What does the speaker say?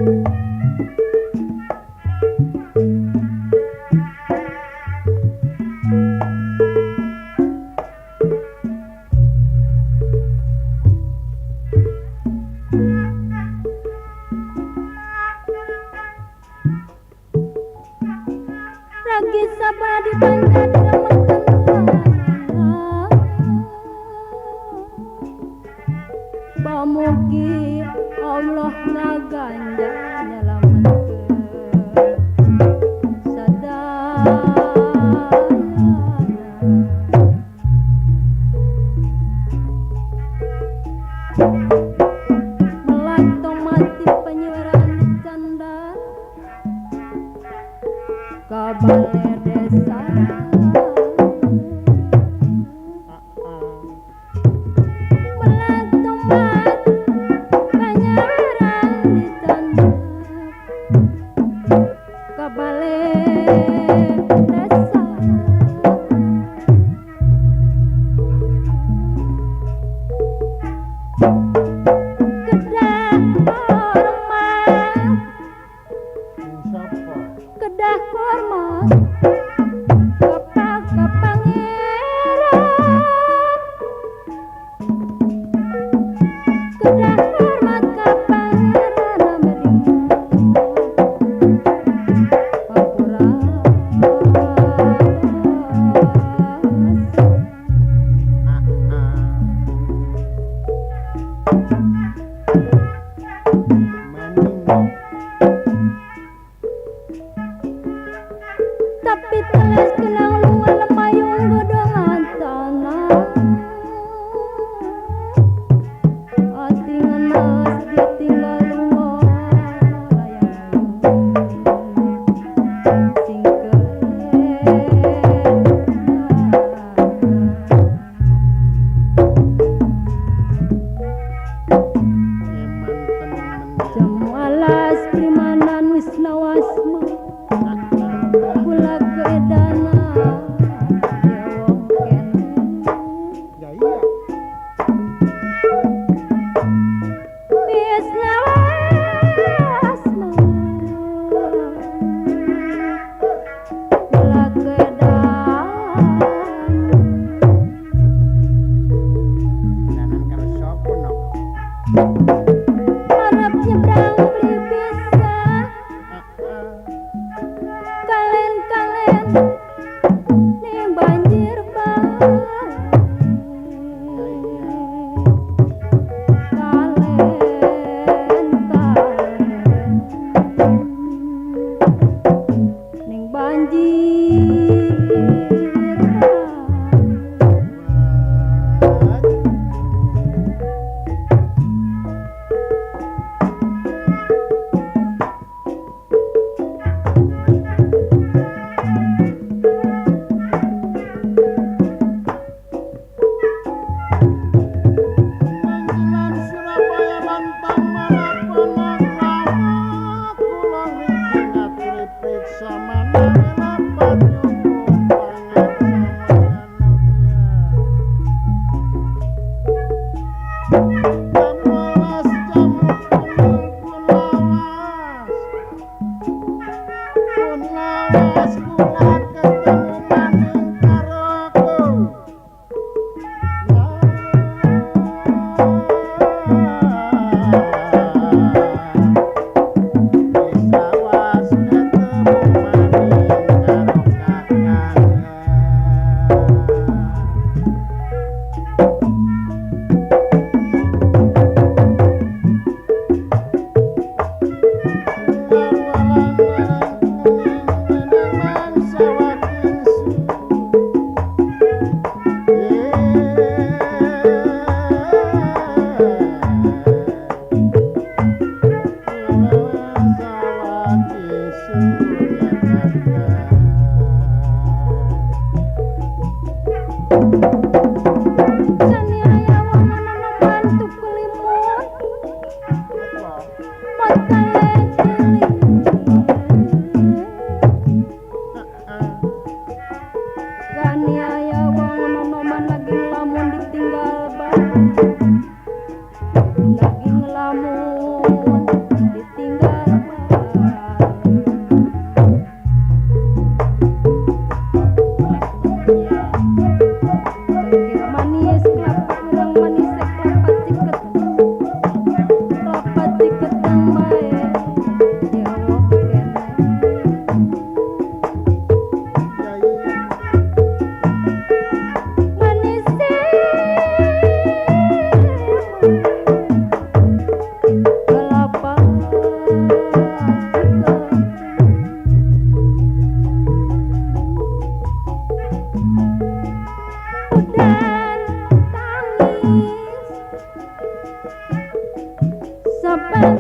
Lagi sabar di bangga pamugi Allah ngaganja nyelametkeun sadayana melatong mati penyuaran canda ka balai desa melatong mati penyuaran canda ka balai desa kedah hormat kepada pangeran kedah hormat ke pangeran Papura tapi teles kenang lunga lemayung godongan tanah ati ngenes ditinggal lunga layangan singkel jamu alas primanan wisna wasma bulan keedana dewoken ya iya wisna wasma bulan keedana danan karo sapa no arep nyebrang beli bisa kalen-kalen ning banjir bae kalen-kalen ning banjir lagi ngelamun ditinggal sopan